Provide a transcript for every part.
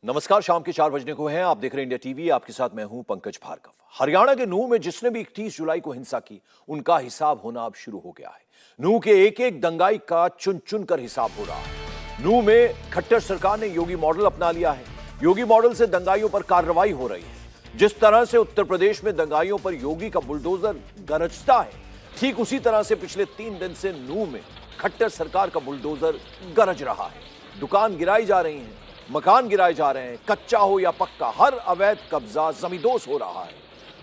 नमस्कार, शाम के 4 बजने को हैं। आप देख रहे हैं इंडिया टीवी। आपके साथ मैं हूं पंकज भार्गव। हरियाणा के नूह में जिसने भी 31 जुलाई को हिंसा की, उनका हिसाब होना अब शुरू हो गया है। नूह के एक एक दंगाई का चुन चुन कर हिसाब हो रहा है। नूह में खट्टर सरकार ने योगी मॉडल अपना लिया है। योगी मॉडल से दंगाइयों पर कार्रवाई हो रही है। जिस तरह से उत्तर प्रदेश में दंगाइयों पर योगी का बुलडोजर गरजता है, ठीक उसी तरह से पिछले 3 दिन से नूह में खट्टर सरकार का बुलडोजर गरज रहा है। दुकान गिराई जा रही है, मकान गिराए जा रहे हैं, कच्चा हो या पक्का, हर अवैध कब्जा जमींदोज हो रहा है।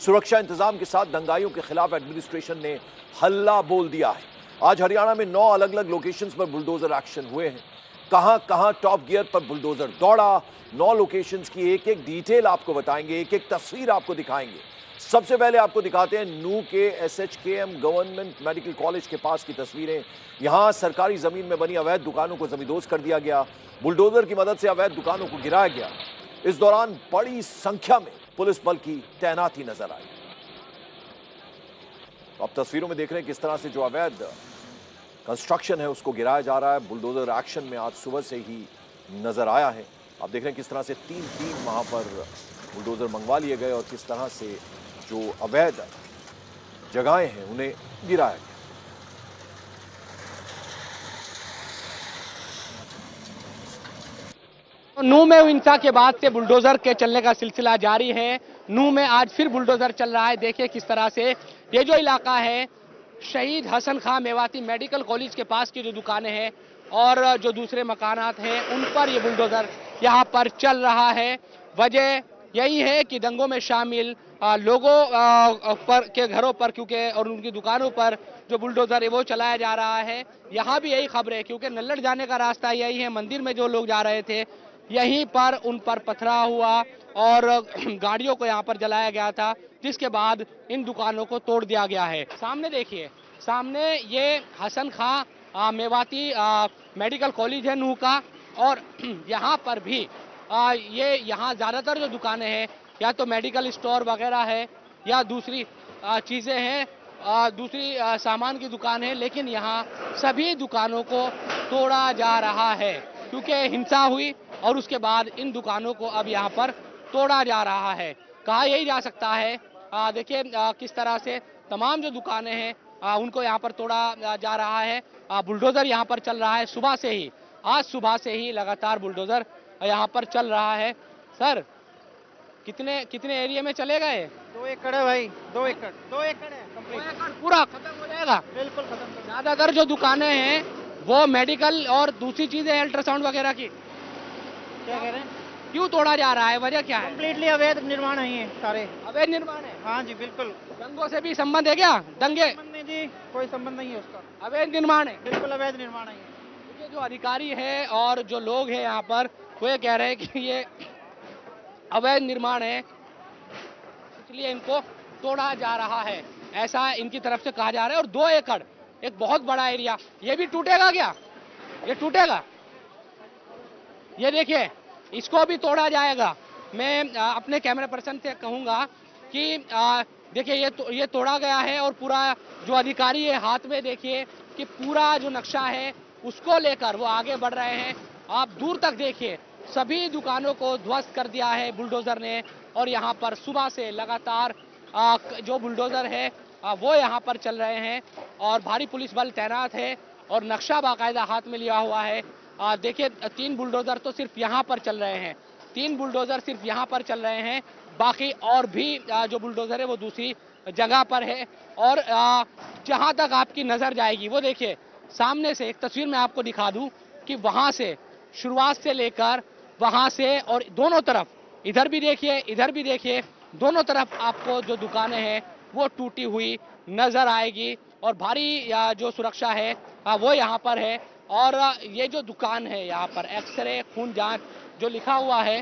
सुरक्षा इंतजाम के साथ दंगाइयों के खिलाफ एडमिनिस्ट्रेशन ने हल्ला बोल दिया है। आज हरियाणा में 9 अलग अलग लोकेशंस पर बुलडोजर एक्शन हुए हैं। कहां कहां टॉप गियर पर बुलडोजर दौड़ा, 9 लोकेशंस की एक एक डिटेल आपको बताएंगे, एक एक तस्वीर आपको दिखाएंगे। सबसे पहले आपको दिखाते हैं नूह के SHKM गवर्नमेंट मेडिकल कॉलेज के पास की तस्वीरें। यहां सरकारी जमीन में बनी अवैध दुकानों को जमींदोज कर दिया गया। बुलडोजर की मदद से अवैध दुकानों को गिराया गया। इस दौरान बड़ी संख्या में पुलिस बल की तैनाती नजर आई। तो अब तस्वीरों में देख रहे हैं किस तरह से जो अवैध कंस्ट्रक्शन है उसको गिराया जा रहा है। बुलडोजर एक्शन में आज सुबह से ही नजर आया है। आप देख रहे हैं किस तरह से 3-3 वहां पर बुलडोजर मंगवा लिए गए और किस तरह से जो अवैध जगहें हैं उन्हें गिराया गया। नूह में हिंसा के बाद से बुलडोजर के चलने का सिलसिला जारी है। नूह में आज फिर बुलडोजर चल रहा है। देखिए किस तरह से ये जो इलाका है, शहीद हसन खां मेवाती मेडिकल कॉलेज के पास की जो दुकानें हैं और जो दूसरे मकानात हैं उन पर ये बुलडोजर यहाँ पर चल रहा है। वजह यही है कि दंगों में शामिल लोगों पर के घरों पर क्योंकि और उनकी दुकानों पर जो बुलडोजर है वो चलाया जा रहा है। यहाँ भी यही खबर है क्योंकि नल्लड़ जाने का रास्ता यही है। मंदिर में जो लोग जा रहे थे यहीं पर उन पर पथराव हुआ और गाड़ियों को यहाँ पर जलाया गया था, जिसके बाद इन दुकानों को तोड़ दिया गया है। सामने देखिए, सामने ये हसन खां मेवाती मेडिकल कॉलेज है नूह का और यहाँ पर भी ये यहाँ ज़्यादातर जो दुकानें हैं या तो मेडिकल स्टोर वगैरह है या दूसरी चीज़ें हैं, दूसरी सामान की दुकान है, लेकिन यहाँ सभी दुकानों को तोड़ा जा रहा है क्योंकि हिंसा हुई और उसके बाद इन दुकानों को अब यहाँ पर तोड़ा जा रहा है। कहा यही जा सकता है, देखिए किस तरह से तमाम जो दुकानें हैं उनको यहाँ पर तोड़ा जा रहा है। बुलडोजर यहाँ पर चल रहा है सुबह से ही, आज सुबह से ही लगातार बुलडोजर यहाँ पर चल रहा है। सर, कितने कितने एरिया में चलेगा ये? 2 एकड़ है भाई, 2 एकड़ है कंप्लीट। 2 एकड़ पूरा खत्म हो जाएगा? बिल्कुल खत्म। ज्यादातर जो दुकानें हैं वो मेडिकल और दूसरी चीजें अल्ट्रासाउंड वगैरह की। क्या कह रहे हैं? क्यों तोड़ा जा रहा है, वजह क्या है? कम्प्लीटली अवैध निर्माण है ये सारे। अवैध निर्माण है? हाँ जी बिल्कुल। दंगों से भी संबंध है क्या? दंगे संबंध नहीं जी, कोई संबंध नहीं है उसका। अवैध निर्माण है? बिल्कुल अवैध निर्माण है ये। ये जो अधिकारी है और जो लोग हैं यहाँ पर वो ये कह रहे हैं कि ये अवैध निर्माण है, इसलिए इनको तोड़ा जा रहा है, ऐसा इनकी तरफ से कहा जा रहा है। और 2 एकड़ एक बहुत बड़ा एरिया, ये भी टूटेगा क्या? ये टूटेगा? ये देखिए, इसको भी तोड़ा जाएगा। मैं अपने कैमरा पर्सन से कहूँगा कि देखिए ये तोड़ा गया है और पूरा जो अधिकारी है हाथ में देखिए कि पूरा जो नक्शा है उसको लेकर वो आगे बढ़ रहे हैं। आप दूर तक देखिए, सभी दुकानों को ध्वस्त कर दिया है बुलडोजर ने और यहाँ पर सुबह से लगातार जो बुलडोजर है वो यहाँ पर चल रहे हैं और भारी पुलिस बल तैनात है और नक्शा बाकायदा हाथ में लिया हुआ है। देखिए 3 बुलडोजर तो सिर्फ यहाँ पर चल रहे हैं, 3 बुलडोजर सिर्फ यहाँ पर चल रहे हैं, बाकी और भी जो बुलडोजर है वो दूसरी जगह पर है। और जहाँ तक आपकी नज़र जाएगी वो देखिए, सामने से एक तस्वीर मैं आपको दिखा दूं कि वहाँ से शुरुआत से लेकर वहाँ से और दोनों तरफ, इधर भी देखिए इधर भी देखिए, दोनों तरफ आपको जो दुकानें हैं वो टूटी हुई नजर आएगी और भारी जो सुरक्षा है वो यहाँ पर है। और ये जो दुकान है यहाँ पर एक्सरे खून जांच जो लिखा हुआ है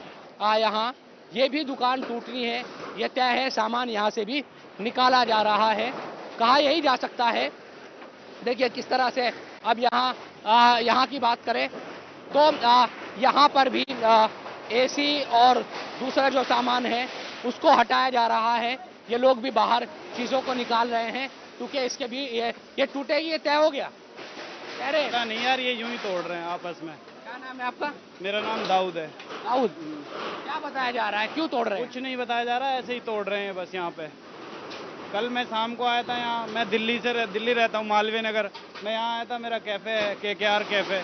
यहाँ, ये भी दुकान टूटनी है, ये तय है। सामान यहाँ से भी निकाला जा रहा है, कहा यही जा सकता है। देखिए किस तरह से अब यहाँ की बात करें तो यहाँ पर भी AC और दूसरा जो सामान है उसको हटाया जा रहा है। ये लोग भी बाहर चीज़ों को निकाल रहे हैं क्योंकि इसके भी ये टूटेगी, ये तय हो गया। कह रहे पता नहीं यार, ये यूं ही तोड़ रहे हैं आपस में। क्या क्या नाम है आपका? मेरा नाम दाऊद है। दाऊद, क्या बताया जा रहा है, क्यों तोड़ रहे हैं? कुछ नहीं बताया जा रहा है, ऐसे ही तोड़ रहे हैं बस यहाँ पे। कल मैं शाम को आया था यहाँ, मैं दिल्ली रहता हूँ, मालवीय नगर। मैं यहाँ आया था, मेरा कैफ़े है KKR कैफ़े,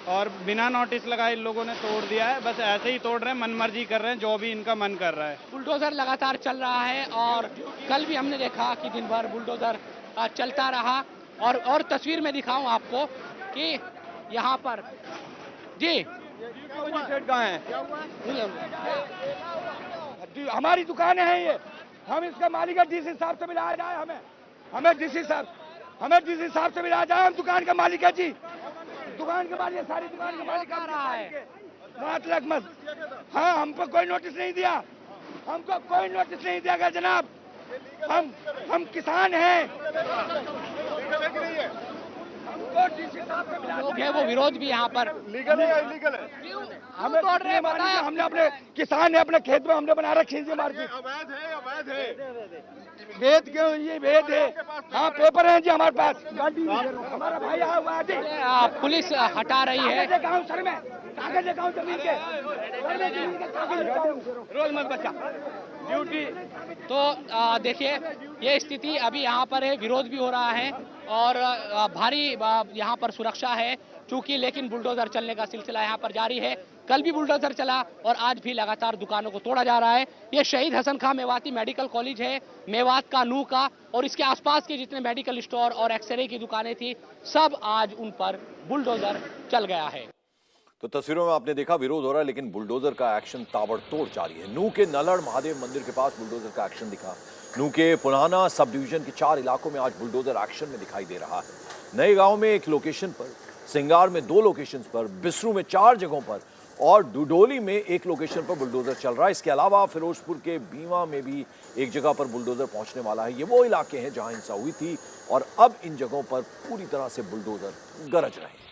और बिना नोटिस लगाए इन लोगों ने तोड़ दिया है। बस ऐसे ही तोड़ रहे हैं, मनमर्जी कर रहे हैं, जो भी इनका मन कर रहा है। बुलडोजर लगातार चल रहा है और कल भी हमने देखा कि दिन भर बुलडोजर चलता रहा। और तस्वीर में दिखाऊं आपको कि यहाँ पर जी कहाँ है? हमारी दुकानें हैं ये, हम इसका मालिक डीसी साहब से मिलाया जाए, हमें डीसी साहब से मिलाया जाए। हम दुकान का मालिक है जी, दुकान के मालिक, सारी दुकान का मालिक आ रहा है। मत हाँ, हमको कोई नोटिस नहीं दिया, हमको कोई नोटिस नहीं दिया गया जनाब। हम किसान हैं। लोग हैं वो विरोध भी यहाँ पर लीगल है, इलीगल है। हमें तोड़ रहे हैं, हमने अपने किसान ने अपने खेत में हमने बना रखी है मार्केट। अवैध है। वेद क्यों? ये वेद है। हाँ, पेपर है जी हमारे पास। हमारा भाई आया हुआ है जी। पुलिस हटा रही है। सर में कागज लेकर आऊं जमीन के, रोज मत बच्चा ड्यूटी। तो देखिए ये स्थिति अभी यहाँ पर है, विरोध भी हो रहा है और भारी यहाँ पर सुरक्षा है चूंकि, लेकिन बुलडोजर चलने का सिलसिला यहाँ पर जारी है। कल भी बुलडोजर चला और आज भी लगातार दुकानों को तोड़ा जा रहा है। ये शहीद हसन खां मेवाती मेडिकल कॉलेज है, मेवात का, नूह का, और इसके आसपास के जितने मेडिकल स्टोर और एक्सरे की दुकानें थी, सब आज उन पर बुलडोजर चल गया है। तो तस्वीरों में आपने देखा विरोध हो रहा है, लेकिन बुलडोजर का एक्शन ताबड़तोड़ जारी है। नूह के नलड़ महादेव मंदिर के पास बुलडोजर का एक्शन दिखा। नूह के पुराना सब डिवीजन के 4 इलाकों में आज बुलडोजर एक्शन में दिखाई दे रहा है। नए गांव में 1 लोकेशन पर, सिंगार में 2 लोकेशन पर, बिसरू में 4 जगहों पर और डुडोली में 1 लोकेशन पर बुलडोजर चल रहा है। इसके अलावा फिरोजपुर के बीवा में भी एक जगह पर बुलडोजर पहुंचने वाला है। ये वो इलाके हैं जहां हिंसा हुई थी और अब इन जगहों पर पूरी तरह से बुलडोजर गरज रहे हैं।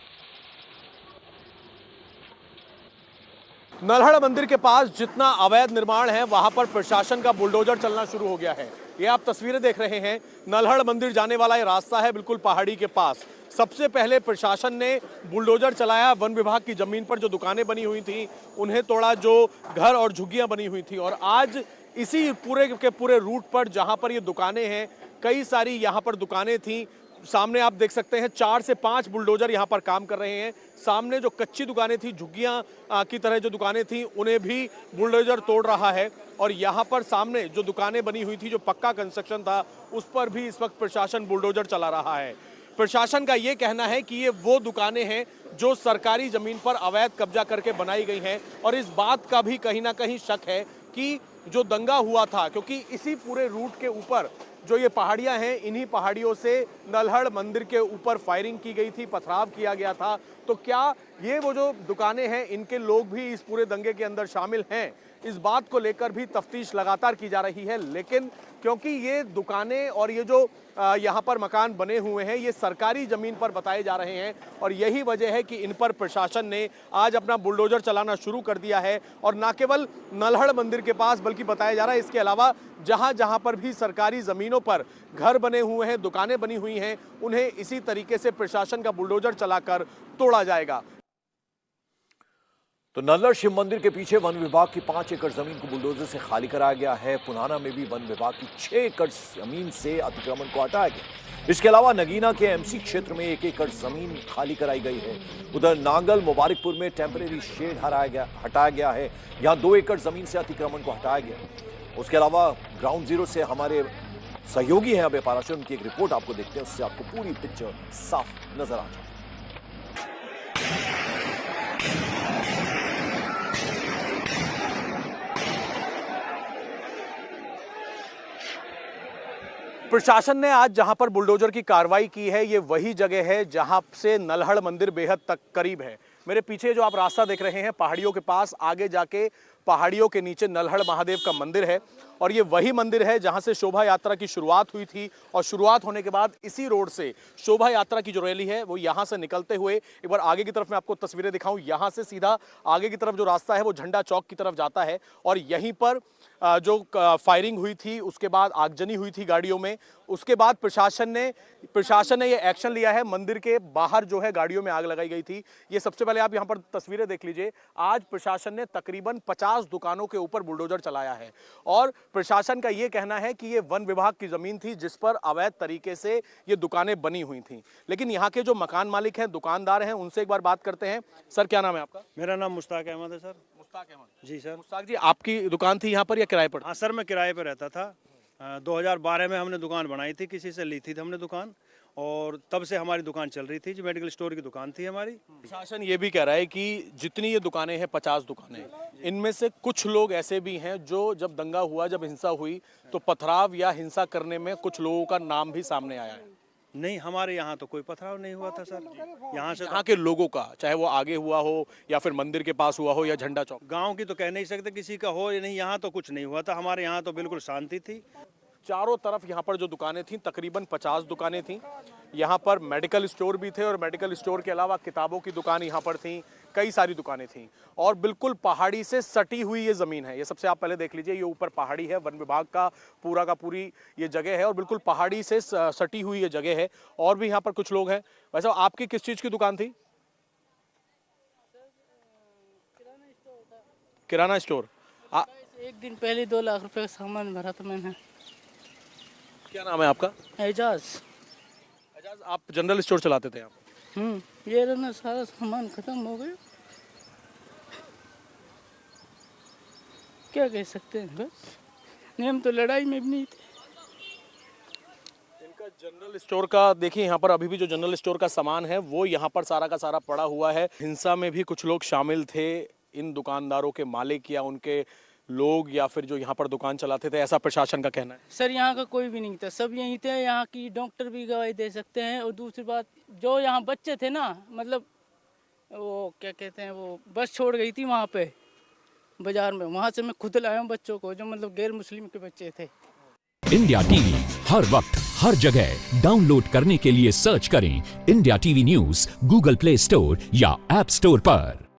नल्हड़ मंदिर के पास जितना अवैध निर्माण है वहां पर प्रशासन का बुलडोजर चलना शुरू हो गया है। ये आप तस्वीरें देख रहे हैं, नल्हड़ मंदिर जाने वाला ये रास्ता है बिल्कुल पहाड़ी के पास। सबसे पहले प्रशासन ने बुलडोजर चलाया, वन विभाग की जमीन पर जो दुकानें बनी हुई थी उन्हें तोड़ा, जो घर और झुग्गियां बनी हुई थी। और आज इसी पूरे के पूरे रूट पर जहां पर ये दुकानें हैं, कई सारी यहाँ पर दुकानें थी। सामने आप देख सकते हैं 4 से 5 बुलडोजर यहाँ पर काम कर रहे हैं। सामने जो कच्ची दुकानें थी, झुग्गियां की तरह जो दुकानें थी, उन्हें भी बुलडोजर तोड़ रहा है। और यहाँ पर सामने जो दुकानें बनी हुई थी, जो पक्का कंस्ट्रक्शन था, उस पर भी इस वक्त प्रशासन बुलडोजर चला रहा है। प्रशासन का ये कहना है कि ये वो दुकानें हैं जो सरकारी जमीन पर अवैध कब्जा करके बनाई गई हैं। और इस बात का भी कहीं ना कहीं शक है कि जो दंगा हुआ था, क्योंकि इसी पूरे रूट के ऊपर जो ये पहाड़ियां हैं, इन्हीं पहाड़ियों से नल्हड़ मंदिर के ऊपर फायरिंग की गई थी, पथराव किया गया था। तो क्या ये वो जो दुकानें हैं, इनके लोग भी इस पूरे दंगे के अंदर शामिल हैं? इस बात को लेकर भी तफ्तीश लगातार की जा रही है। लेकिन क्योंकि ये दुकानें और ये जो यहाँ पर मकान बने हुए हैं, ये सरकारी ज़मीन पर बताए जा रहे हैं और यही वजह है कि इन पर प्रशासन ने आज अपना बुलडोजर चलाना शुरू कर दिया है। और न केवल नल्हड़ मंदिर के पास, बल्कि बताया जा रहा है इसके अलावा जहाँ जहाँ पर भी सरकारी ज़मीनों पर घर बने हुए हैं, दुकानें बनी हुई हैं, उन्हें इसी तरीके से प्रशासन का बुलडोजर चलाकर तोड़ा जाएगा। तो नल्हड़ शिव मंदिर के पीछे वन विभाग की 5 एकड़ जमीन को बुलडोजर से खाली कराया गया है। पुनाना में भी वन विभाग की 6 एकड़ जमीन से अतिक्रमण को हटाया गया। इसके अलावा नगीना के एमसी क्षेत्र में 1 एकड़ जमीन खाली कराई गई है। उधर नांगल मुबारकपुर में टेम्परेरी शेड हटाया गया है। यहाँ 2 एकड़ जमीन से अतिक्रमण को हटाया गया। उसके अलावा ग्राउंड जीरो से हमारे सहयोगी हैं अभय पाराशर, उनकी एक रिपोर्ट आपको देखते हैं, उससे आपको पूरी पिक्चर साफ नजर आ जाए। प्रशासन ने आज जहां पर बुलडोजर की कार्रवाई की है, ये वही जगह है जहां से नल्हड़ मंदिर बेहद तक करीब है। मेरे पीछे जो आप रास्ता देख रहे हैं, पहाड़ियों के पास आगे जाके पहाड़ियों के नीचे नल्हड़ महादेव का मंदिर है और ये वही मंदिर है जहां से शोभा यात्रा की शुरुआत हुई थी और शुरुआत होने के बाद इसी रोड से शोभा यात्रा की जो रैली है वो यहां से निकलते हुए एक बार आगे की तरफ मैं आपको तस्वीरें दिखाऊं, यहां से सीधा आगे की तरफ जो रास्ता है वो झंडा चौक की तरफ जाता है और यहीं पर जो फायरिंग हुई थी, उसके बाद आगजनी हुई थी गाड़ियों में, उसके बाद प्रशासन ने ये एक्शन लिया है। मंदिर के बाहर जो है गाड़ियों में आग लगाई गई थी। ये सबसे पहले आप यहाँ पर तस्वीरें देख लीजिए। आज प्रशासन ने तकरीबन 50 दुकानों के ऊपर बुलडोजर चलाया है और प्रशासन का ये कहना है कि ये वन विभाग की जमीन थी जिस पर अवैध तरीके से ये दुकानें बनी हुई थी। लेकिन यहाँ के जो मकान मालिक हैं, दुकानदार हैं, उनसे एक बार बात करते हैं। सर, क्या नाम है आपका? मेरा नाम मुश्ताक अहमद है सर। मुश्ताक अहमद जी सर। मुश्ताक जी, आपकी दुकान थी यहाँ पर या किराए पर? हाँ सर, मैं किराए पर रहता था। 2012 में हमने दुकान बनाई थी, किसी से ली थी हमने दुकान और तब से हमारी दुकान चल रही थी। जो मेडिकल स्टोर की दुकान थी हमारी। प्रशासन ये भी कह रहा है कि जितनी ये दुकानें हैं, 50 दुकानें, इनमें से कुछ लोग ऐसे भी हैं जो जब दंगा हुआ, जब हिंसा हुई तो पथराव या हिंसा करने में कुछ लोगों का नाम भी सामने आया है। नहीं, हमारे यहाँ तो कोई पथराव नहीं हुआ था सर। यहाँ से यहाँ के लोगों का, चाहे वो आगे हुआ हो या फिर मंदिर के पास हुआ हो या झंडा चौक, गांव की तो कह नहीं सकते किसी का हो या नहीं, यहाँ तो कुछ नहीं हुआ था। हमारे यहाँ तो बिल्कुल शांति थी। चारों तरफ यहाँ पर जो दुकानें थीं, तकरीबन 50 दुकानें थीं। यहाँ पर मेडिकल स्टोर भी थे और मेडिकल स्टोर के अलावा किताबों की दुकान यहाँ पर थी, कई सारी दुकानें थीं और बिल्कुल पहाड़ी से सटी हुई ये ज़मीन है। ये सबसे आप पहले देख लीजिए, ये ऊपर पहाड़ी है, वन विभाग का पूरी ये जगह है और बिल्कुल पहाड़ी से सटी हुई ये जगह है। और भी यहाँ पर कुछ लोग हैं। वैसे आपकी किस चीज़ की दुकान थी? किराना स्टोर। एक दिन पहले 2 लाख रुपए का सामान भरा था मैंने। क्या नाम है आपका? एजाज। एजाज, आप जनरल स्टोर चलाते थे यहाँ पर? ये ना सारा सामान खत्म हो गया, क्या कह सकते हैं। बस हम तो लड़ाई में भी नहीं थे। इनका जनरल स्टोर का देखिए, यहाँ पर अभी भी जो जनरल स्टोर का सामान है वो यहाँ पर सारा का सारा पड़ा हुआ है। हिंसा में भी कुछ लोग शामिल थे, इन दुकानदारों के मालिक या उनके लोग या फिर जो यहाँ पर दुकान चलाते थे, ऐसा प्रशासन का कहना है। सर, यहाँ का कोई भी नहीं था, सब यहीं थे। यहाँ की डॉक्टर भी गवाही दे सकते हैं। और दूसरी बात, जो यहाँ बच्चे थे ना, मतलब वो क्या कहते हैं, वो बस छोड़ गई थी वहाँ पे बाजार में, वहाँ से मैं खुद लाया हूँ बच्चों को, जो मतलब गैर मुस्लिम के बच्चे थे। इंडिया टीवी हर वक्त हर जगह डाउनलोड करने के लिए सर्च करें India TV news Google play store या ऐप स्टोर पर।